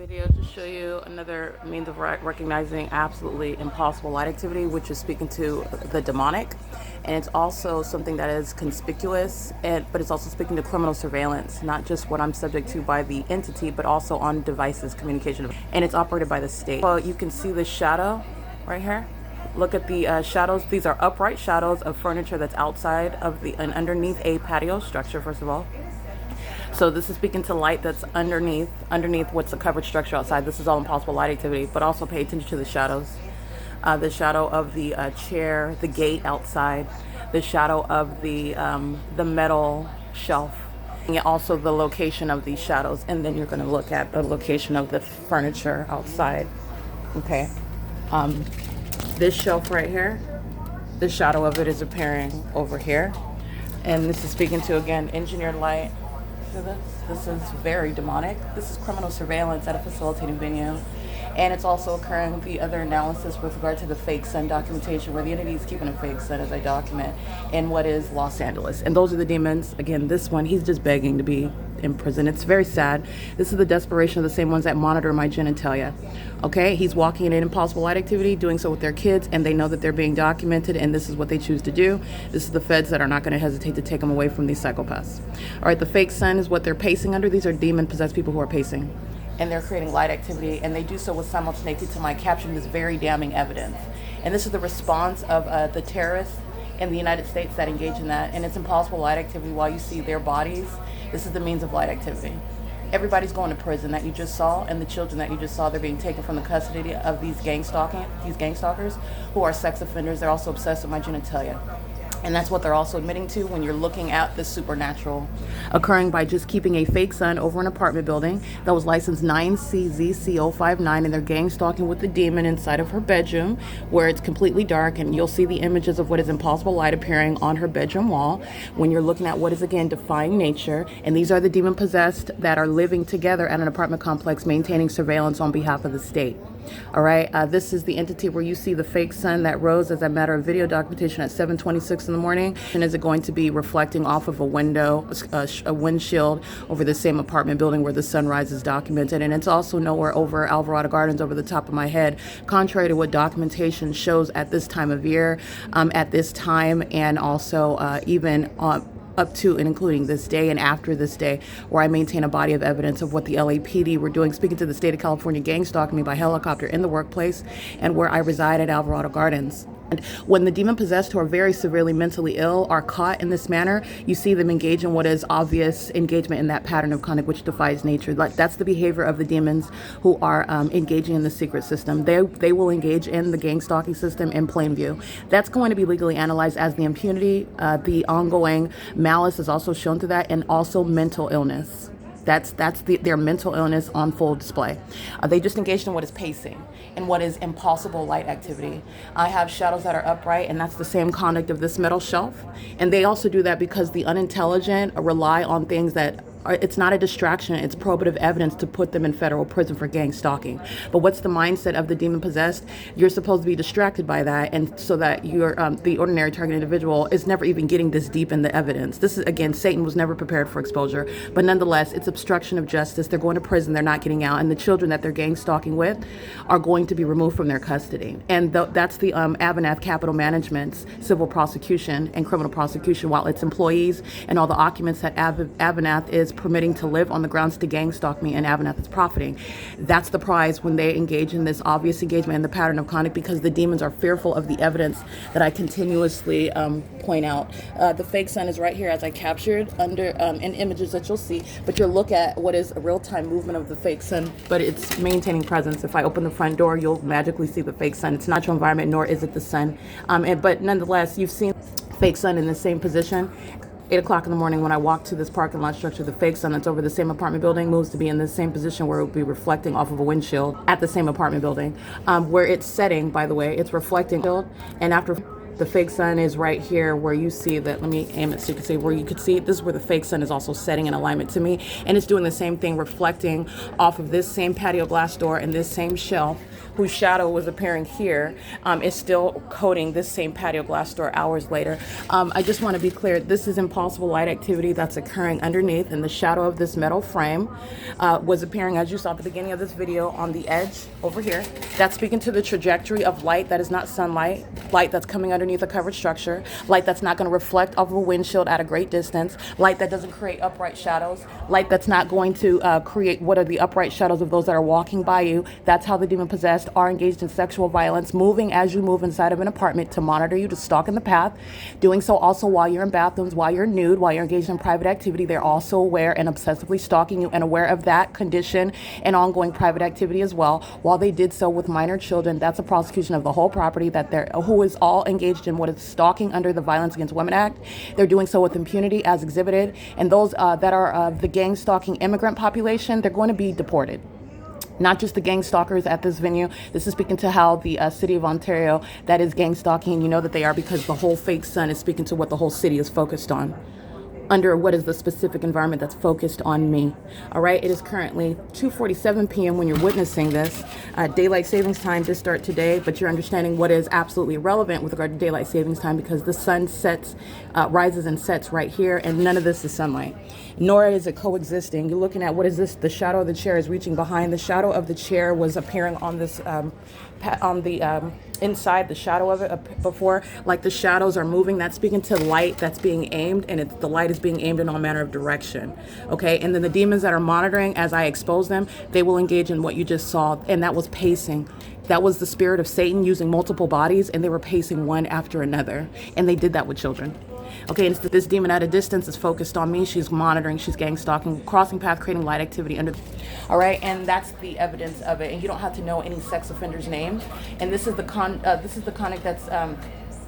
video to show you another means of recognizing absolutely impossible light activity, which is speaking to the demonic. And it's also something that is conspicuous, but it's also speaking to criminal surveillance, not just what I'm subject to by the entity, but also on devices, communication, and it's operated by the state. Well, you can see the shadow right here. Look at the shadows. These are upright shadows of furniture that's outside of and underneath a patio structure, first of all. So this is speaking to light that's underneath what's a covered structure outside. This is all impossible light activity, but also pay attention to the shadows. The shadow of the chair, the gate outside, the shadow of the metal shelf, and also the location of these shadows. And then you're going to look at the location of the furniture outside. Okay. This shelf right here, the shadow of it is appearing over here. And this is speaking to, again, engineered light. This is very demonic. This is criminal surveillance at a facilitating venue. And it's also occurring the other analysis with regard to the fake sun documentation, where the entity is keeping a fake sun as I document in what is Los Angeles. And those are the demons. Again, this one, he's just begging to be in prison. It's very sad. This is the desperation of the same ones that monitor my genitalia. Okay, he's walking in impossible light activity, doing so with their kids, and they know that they're being documented, and this is what they choose to do. This is the feds that are not going to hesitate to take them away from these psychopaths. All right, the fake sun is what they're pacing under. These are demon-possessed people who are pacing, and they're creating light activity, and they do so with simultaneity to my capturing this very damning evidence. And this is the response of the terrorists in the United States that engage in that, and it's impossible light activity while you see their bodies. This is the means of light activity. Everybody's going to prison that you just saw, and the children that you just saw, they're being taken from the custody of these gang stalkers who are sex offenders. They're also obsessed with my genitalia. And that's what they're also admitting to when you're looking at the supernatural occurring by just keeping a fake sun over an apartment building that was licensed 9CZC059, and they're gang stalking with the demon inside of her bedroom where it's completely dark, and you'll see the images of what is impossible light appearing on her bedroom wall when you're looking at what is, again, defying nature. And these are the demon possessed that are living together at an apartment complex, maintaining surveillance on behalf of the state. All right, this is the entity where you see the fake sun that rose as a matter of video documentation at 7:26 in the morning. And is it going to be reflecting off of a window, a windshield over the same apartment building where the sunrise is documented? And it's also nowhere over Alvarado Gardens over the top of my head, contrary to what documentation shows at this time of year, at this time, and also even up to and including this day and after this day, where I maintain a body of evidence of what the LAPD were doing, speaking to the state of California gang stalking me by helicopter in the workplace, and where I reside at Alvarado Gardens. And when the demon possessed who are very severely mentally ill are caught in this manner, you see them engage in what is obvious engagement in that pattern of conduct which defies nature. That's the behavior of the demons who are engaging in the secret system. They will engage in the gang stalking system in plain view. That's going to be legally analyzed as the impunity. The ongoing malice is also shown to that, and also mental illness. That's their mental illness on full display. They just engaged in what is pacing and what is impossible light activity. I have shadows that are upright, and that's the same conduct of this metal shelf. And they also do that because the unintelligent rely on things that it's not a distraction, it's probative evidence to put them in federal prison for gang stalking. But what's the mindset of the demon possessed? You're supposed to be distracted by that, and so that you're the ordinary target individual is never even getting this deep in the evidence. This is, again, Satan was never prepared for exposure, but nonetheless, it's obstruction of justice. They're going to prison, they're not getting out, and the children that they're gang stalking with are going to be removed from their custody. And that's the AVANATH Capital Management's civil prosecution and criminal prosecution, while its employees and all the occupants that AVANATH is permitting to live on the grounds to gang stalk me, and AVANATH is profiting. That's the prize when they engage in this obvious engagement in the pattern of conduct, because the demons are fearful of the evidence that I continuously point out. The fake sun is right here as I captured under in images that you'll see, but you'll look at what is a real-time movement of the fake sun, but it's maintaining presence. If I open the front door, you'll magically see the fake sun. It's not your environment, nor is it the sun. But nonetheless, you've seen fake sun in the same position. 8 o'clock in the morning when I walk to this parking lot structure, the fake sun that's over the same apartment building moves to be in the same position where it will be reflecting off of a windshield at the same apartment building. Where it's setting, by the way, it's reflecting, and after The fake sun is right here where you see that. Let me aim it so you can see where you could see it. This is where the fake sun is also setting in alignment to me. And it's doing the same thing, reflecting off of this same patio glass door and this same shelf whose shadow was appearing here, is still coating this same patio glass door hours later. I just want to be clear, this is impossible light activity that's occurring underneath, and the shadow of this metal frame was appearing, as you saw at the beginning of this video, on the edge over here. That's speaking to the trajectory of light that is not sunlight, light that's coming underneath a covered structure, light that's not going to reflect off of a windshield at a great distance, light that doesn't create upright shadows, light that's not going to create what are the upright shadows of those that are walking by you. That's how the demon possessed are engaged in sexual violence, moving as you move inside of an apartment to monitor you, to stalk in the path, doing so also while you're in bathrooms, while you're nude, while you're engaged in private activity. They're also aware and obsessively stalking you and aware of that condition and ongoing private activity as well. While they did so with minor children, that's a prosecution of the whole property that they're, who is all engaged in what is stalking under the Violence Against Women Act. They're doing so with impunity as exhibited, and those that are of the gang stalking immigrant population, they're going to be deported. Not just the gang stalkers at this venue. This is speaking to how the city of Ontario that is gang stalking. You know that they are, because the whole fake sun is speaking to what the whole city is focused on, under what is the specific environment that's focused on me. All right, it is currently 2:47 p.m. when you're witnessing this. Daylight savings time did start today, but you're understanding what is absolutely relevant with regard to daylight savings time, because the sun sets, rises and sets right here, and none of this is sunlight, nor is it coexisting. You're looking at, what is this? The shadow of the chair is reaching behind. The shadow of the chair was appearing on this, on the inside the shadow of it before, like the shadows are moving. That's speaking to light that's being aimed, and the light is being aimed in all manner of direction. Okay, and then the demons that are monitoring as I expose them, they will engage in what you just saw, and that was pacing. That was the spirit of Satan using multiple bodies, and they were pacing one after another, and they did that with children. Okay, and this demon at a distance is focused on me. She's monitoring, she's gang stalking, crossing path, creating light activity under. All right, and that's the evidence of it. And you don't have to know any sex offender's name. And this is the conduct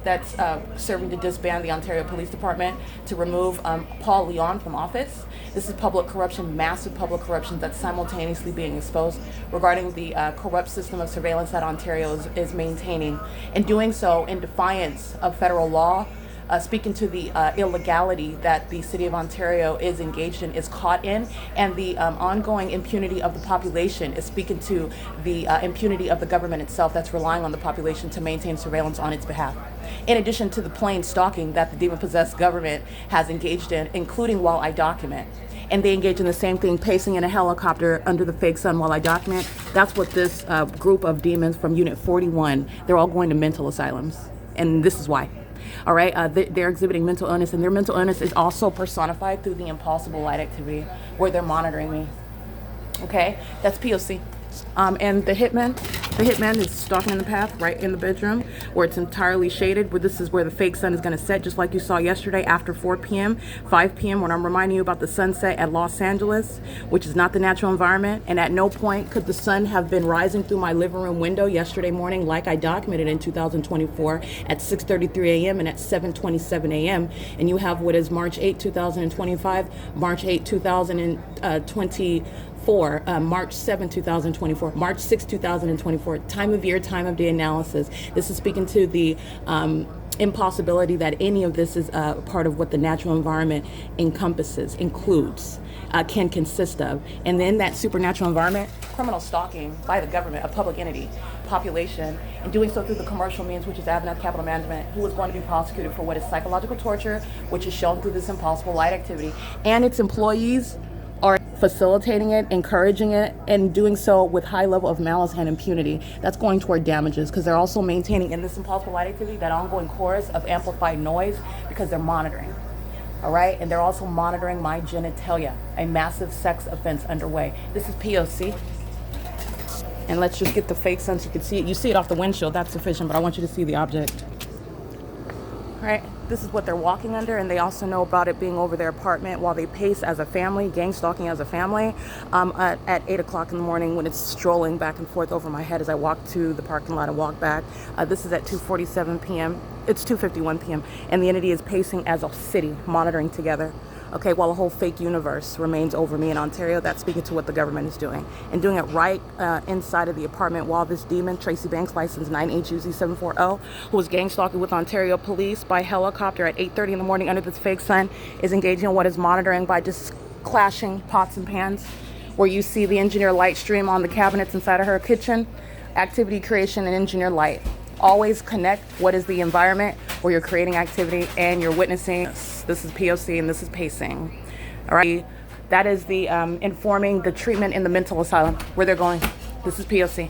that's serving to disband the Ontario Police Department, to remove Paul Leon from office. This is public corruption, massive public corruption that's simultaneously being exposed regarding the corrupt system of surveillance that Ontario is maintaining, and doing so in defiance of federal law. Speaking to the illegality that the city of Ontario is engaged in, is caught in, and the ongoing impunity of the population is speaking to the impunity of the government itself that's relying on the population to maintain surveillance on its behalf. In addition to the plain stalking that the demon-possessed government has engaged in, including while I document. And they engage in the same thing, pacing in a helicopter under the fake sun while I document. That's what this group of demons from Unit 41, they're all going to mental asylums. And this is why. All right, they're exhibiting mental illness, and their mental illness is also personified through the impossible light activity where they're monitoring me. Okay, that's P.O.C. And the hitman is stalking in the path right in the bedroom where it's entirely shaded, where this is where the fake sun is going to set, just like you saw yesterday after 4 p.m., 5 p.m. when I'm reminding you about the sunset at Los Angeles, which is not the natural environment. And at no point could the sun have been rising through my living room window yesterday morning like I documented in 2024 at 6:33 a.m. and at 7:27 a.m. And you have what is March 8, 2025, March 8, 2024, March 7, 2024, March 6, 2024, time of year, time of day analysis. This is speaking to the impossibility that any of this is part of what the natural environment encompasses, includes, can consist of. And then that supernatural environment, criminal stalking by the government, a public entity, population, and doing so through the commercial means, which is AVANATH Capital Management, who is going to be prosecuted for what is psychological torture, which is shown through this impossible light activity, and its employees are facilitating it, encouraging it, and doing so with high level of malice and impunity. That's going toward damages, because they're also maintaining in this impossible light activity that ongoing chorus of amplified noise, because they're monitoring. All right, and they're also monitoring my genitalia, a massive sex offense underway. This is P.O.C. And let's just get the fake sun so you can see it. You see it off the windshield, that's sufficient, but I want you to see the object. All right, this is what they're walking under, and they also know about it being over their apartment while they pace as a family, gang stalking as a family, at 8 o'clock in the morning when it's strolling back and forth over my head as I walk to the parking lot and walk back. This is at 2:47 p.m. It's 2:51 p.m. and the entity is pacing as a city, monitoring together. Okay, while a whole fake universe remains over me in Ontario, that's speaking to what the government is doing. And doing it right inside of the apartment while this demon, Tracy Banks, license 9HUZ740, who was gang stalking with Ontario police by helicopter at 8:30 in the morning under this fake sun, is engaging in what is monitoring by just clashing pots and pans, where you see the engineer light stream on the cabinets inside of her kitchen. Activity creation and engineer light. Always connect what is the environment where you're creating activity and you're witnessing. This is P.O.C. and this is pacing. All right, that is the informing the treatment in the mental asylum where they're going. This is P.O.C.